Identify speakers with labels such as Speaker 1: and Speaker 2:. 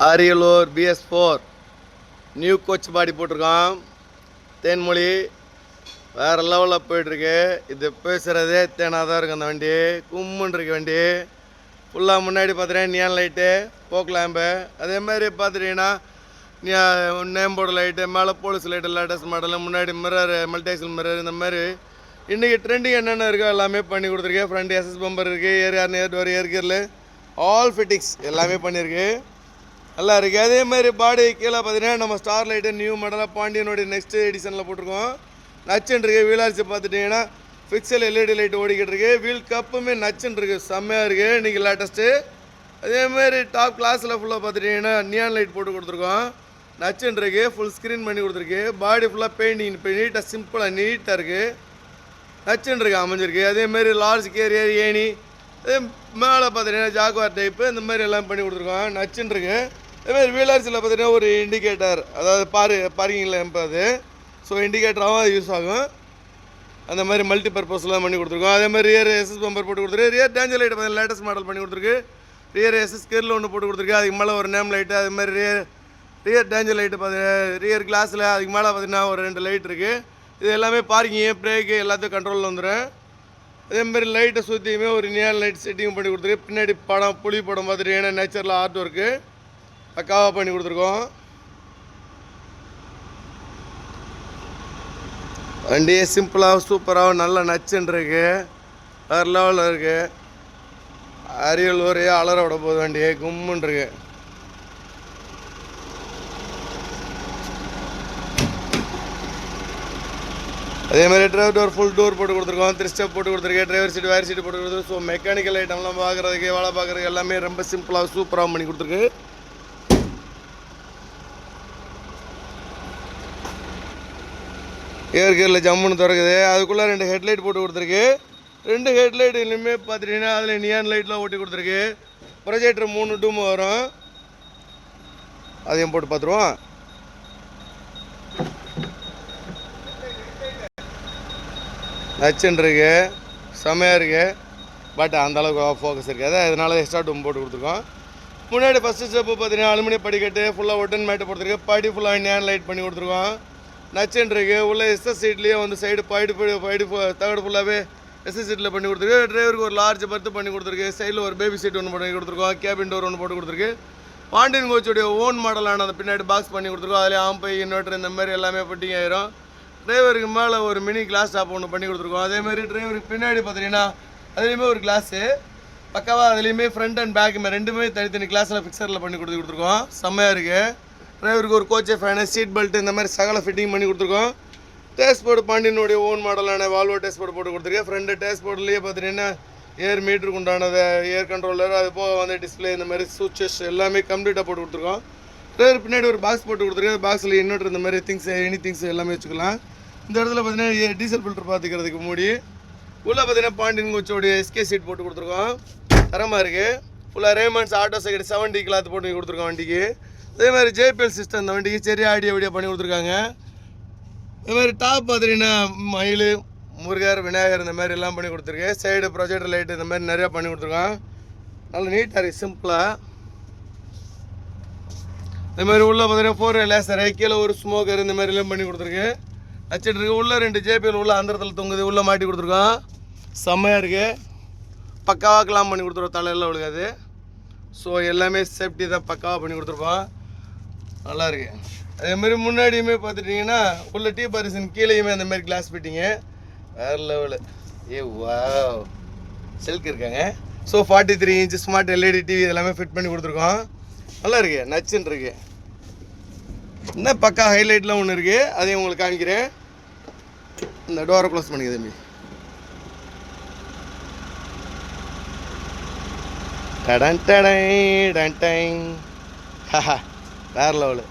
Speaker 1: Ariyalur BS4 new coach பாடி போட்டிருக்கோம். தேன்மொழி வேறு லெவலில் போயிட்டுருக்கு. இது பேசுகிறதே தேனாக தான் இருக்குது. அந்த வண்டி கும்முன்னு இருக்கு. வண்டி ஃபுல்லாக முன்னாடி பார்த்துட்டேன் நியான் லைட்டு, போக் லேம்பு, அதேமாதிரி பார்த்துட்டிங்கன்னா நேம் போர்டு லைட்டு, மேலே போலீஸ் லைட்டு, லேட்டஸ்ட் மாடலு, முன்னாடி மிரர், மல்டிஆக்சல் மிரர், இந்த மாதிரி இன்றைக்கி ட்ரெண்டிங் என்னென்ன இருக்கோ எல்லாமே பண்ணி கொடுத்துருக்கேன். ஃப்ரண்ட் SS பம்பர் இருக்குது, ஏர் டோர், ஏர் கியர்லு, ஆல் ஃபிட்டிங்ஸ் எல்லாமே பண்ணியிருக்கு. நல்லா இருக்குது. அதேமாதிரி பாடி கீழே பார்த்தீங்கன்னா நம்ம ஸ்டார் லைட்டு நியூ மாடலாக பாண்டியனுடைய நெக்ஸ்ட் எடிஷனில் போட்டிருக்கோம். நச்சுன்னு இருக்குது. வீலார்ச்சி பார்த்துட்டிங்கன்னா ஃபிக்சல் LED லைட் ஓடிக்கிட்டு இருக்குது. வீல் கப்புமே நச்சுன்னு இருக்குது. செம்மையாக இருக்குது. இன்றைக்கி லேட்டஸ்ட்டு. அதேமாதிரி டாப் கிளாஸில் ஃபுல்லாக பார்த்துட்டிங்கன்னா நியான் லைட் போட்டு கொடுத்துருக்கோம். நச்சுன்னு இருக்குது. ஃபுல் ஸ்க்ரீன் பண்ணி கொடுத்துருக்கு. பாடி ஃபுல்லாக பெயிண்டிங் இப்போ நீட்டாக சிம்பிளாக நீட்டாக இருக்குது. நச்சுன்னு இருக்குது அமைஞ்சிருக்கு. அதேமாதிரி லார்ஜ் கேரியர் ஏணி, அதே மேலே பார்த்துட்டிங்கன்னா ஜாகுவார் டைப்பு, இந்த மாதிரி எல்லாம் பண்ணி கொடுத்துருக்கோம். நச்சுன்னு இருக்குது. அதேமாதிரி வீலர்ஸில் பார்த்திங்கன்னா ஒரு இண்டிகேட்டர், அதாவது பார்க்கிங்கில் அது, ஸோ இண்டிகேட்டராகவும் அது யூஸ் ஆகும். அந்த மாதிரி மல்டி பர்பஸ்லாம் பண்ணி கொடுத்துருக்கோம். அதேமாதிரி ரியர் SS பம்பர் போட்டு கொடுத்துருக்கு. ரியர் டேஞ்சர் லைட் பார்த்தீங்கன்னா லேட்டஸ்ட் மாடல் பண்ணி கொடுத்துருக்கு. ரியர் SS கீரில் ஒன்று போட்டு கொடுத்துருக்கு. அதுக்கு மேலே ஒரு நேம் லைட்டு, அதுமாதிரி ரியர் டேஞ்சர் லைட்டு பார்த்தீங்கன்னா ரியர் கிளாஸில் அதுக்கு மேலே பார்த்திங்கன்னா ஒரு 2 லைட் இருக்குது. இது எல்லாமே பார்க்கிங்கு, பிரேக்கு எல்லாத்தையும் கண்ட்ரோலில் வந்துடும். அதேமாதிரி லைட்டை சுற்றியுமே ஒரு நியான் லைட் செட்டிங் பண்ணி கொடுத்துருக்கு. பின்னாடி படம் புளி படம் பார்த்துட்டு நேச்சுரல் ஆர்ட் ஒர்க்கு பக்காவாக பண்ணி கொடுத்துருக்கோம். வண்டி சிம்பிளாக சூப்பராக நல்ல நச்சுன்னு இருக்குது. வேறு லெவலில் இருக்குது. அரியலூர் அலற விட போகுது. வண்டி கும்முன்னு இருக்கு. அதேமாதிரி டிரைவர் டோர் ஃபுல் டோர் போட்டு கொடுத்துருக்கோம். 3 ஸ்டெப் போட்டு கொடுத்துருக்கேன். டிரைவர் சீட், வேர் சீட்டு போட்டு கொடுத்துருக்கு. ஸோ மெக்கானிக்கல் ஐட்டம்லாம் பார்க்குறதுக்கு, வேலை பார்க்குறதுக்கு எல்லாமே ரொம்ப சிம்பிளாக சூப்பராக பண்ணி கொடுத்துருக்கு. ஏர் கியரில் ஜம்முன்னு திறக்குது. அதுக்குள்ளே 2 ஹெட்லைட் போட்டு கொடுத்துருக்கு. 2 ஹெட்லைட்லையுமே பார்த்துட்டிங்கன்னா அதில் நியான் லைட்லாம் ஓட்டி கொடுத்துருக்கு. ப்ரொஜெக்டர் 3 டூம் வரும். அதையும் போட்டு பார்த்துருவோம். நச்சுன்னு இருக்கு. செம்மையாக இருக்குது. பட் அந்தளவுக்கு ஃபோக்கஸ் இருக்காது. அதனால எக்ஸ்ட்ரா டூம் போட்டு கொடுத்துருக்கோம். முன்னாடி ஃபஸ்ட்டு ஸ்டெப்பு பார்த்தீங்கன்னா அலுமினியம் படிக்கட்டு ஃபுல்லாக ஒட்டன் மேட்டு போட்டுருக்கு. படி ஃபுல்லாக நியான் லைட் பண்ணி கொடுத்துருக்கோம். நச்சுன்னு இருக்குது. உள்ள SS சீட்லேயே வந்து சைடு பைடு தகடு ஃபுல்லாகவே SS சீட்டில் பண்ணி கொடுத்துருக்கு. டிரைவருக்கு ஒரு லார்ஜ் பர்த்து பண்ணி கொடுத்துருக்கு. சைடில் ஒரு பேபி சீட் ஒன்று பண்ணி கொடுத்துருக்கோம். கேபின் டோர் ஒன்று போட்டு கொடுத்துருக்கு. பாண்டியன் கோச்சுடைய ஓன் மாடலான அந்த பின்னாடி பாக்ஸ் பண்ணி கொடுத்துருக்கோம். அதில் ஆம்பை, இன்வெர்டர், இந்த மாதிரி எல்லாமே ஃபிட்டிங் ஆயிரும். டிரைவருக்கு மேலே ஒரு மினி கிளாஸ் டாப் ஒன்று பண்ணி கொடுத்துருக்கோம். அதேமாதிரி டிரைவருக்கு பின்னாடி பார்த்தீங்கன்னா அதுலேயுமே ஒரு கிளாஸு பக்காவாக, அதுலேயுமே ஃப்ரண்ட் அண்ட் பேக் ரெண்டுமே தனித்தனி கிளாஸில் ஃபிக்சரில் பண்ணி கொடுத்துருக்கோம். செம்மையாக இருக்குது. டிரைவருக்கு ஒரு கோச்சை ஃபேனு, சீட் பெல்ட்டு, இந்த மாதிரி சகல ஃபிட்டிங் பண்ணி கொடுத்துருக்கோம். டேஷ்போர்டு பாண்டியனுடைய ஓன் மாடலான வால்வோ டேஷ்போர்டு போட்டு கொடுத்துருக்கேன். ஃப்ரண்ட் டேஷ்போர்ட்லேயே பார்த்துட்டிங்கன்னா ஏர் மீட்டருக்கு உண்டானது, ஏர் கண்ட்ரோலர், அது போக வந்து டிஸ்பிளே, இந்த மாதிரி சுவிட்சஸ் எல்லாமே கம்ப்ளீட்டாக போட்டு கொடுத்துருக்கோம். டிரைவர் பின்னாடி ஒரு பாக்ஸ் போட்டு கொடுத்துருக்கேன். பாக்ஸில் இன்வெர்டர், இந்த மாதிரி திங்ஸ், எனி திங்ஸ் எல்லாமே வச்சுக்கலாம். இந்த இடத்துல பார்த்தீங்கன்னா டீசல் ஃபில்டர் பார்த்துக்கிறதுக்கு மூடி. உள்ளே பார்த்தீங்கன்னா பாண்டியன் கோச்சோடைய SK சீட் போட்டு கொடுத்துருக்கோம். தரமாக இருக்குது. ஃபுல்லாக ரேமண்ட்ஸ் ஆட்டோ செகண்ட் 70 கிளாத் போட்டு கொடுத்துருக்கோம் வண்டிக்கு. அதே மாதிரி JPL சிஸ்டம் இந்த வண்டிக்கு சரி ஆடியோ பண்ணி கொடுத்துருக்காங்க. அதே மாதிரி டாப் பார்த்துட்டிங்கன்னா மயில், முருகர், விநாயகர், இந்த மாதிரி எல்லாம் பண்ணி கொடுத்துருக்கேன். சைடு ப்ரொஜெக்டர் லைட்டு இந்த மாதிரி நிறையா பண்ணி கொடுத்துருக்கோம். நல்லா நீட்டாக இருக்குது, சிம்பிளாக. இந்த மாதிரி உள்ளே பார்த்தீங்கன்னா 4 லேசர், கீழே ஒரு ஸ்மோக்கர், இந்த மாதிரிலாம் பண்ணி கொடுத்துருக்கேன். வச்சுட்டு இருக்கு. உள்ளே 2 JPL உள்ள அந்த இடத்துல தொங்குது. உள்ளே மாட்டி கொடுத்துருக்கோம். செம்மையாக இருக்குது. பக்காவாக கிளாம் பண்ணி கொடுத்துருவோம். தலையெல்லாம் விழுகாது. ஸோ எல்லாமே சேஃப்டி தான் பக்காவாக பண்ணி கொடுத்துருப்போம். நல்லா இருக்குது. அதேமாதிரி முன்னாடியுமே பார்த்துட்டிங்கன்னா உள்ள டீ பாரிசன் கீழேயுமே அந்த மாதிரி கிளாஸ் ஃபிட்டிங்கு வேறு லெவலு. வா சில்க் இருக்காங்க. So 43 inch smart LED TV எல்லாமே ஃபிட் பண்ணி கொடுத்துருக்கோம். நல்லா இருக்குது. நச்சுன்னு இருக்குது. இன்னும் பக்கா ஹைலைட்லாம் ஒன்று இருக்குது. அதையும் உங்களுக்கு காமிக்கிறேன். இந்த டோரை க்ளோஸ் பண்ணிக்க தம்பி. டடன் டடை டன் டைங். வேறு லெவலு.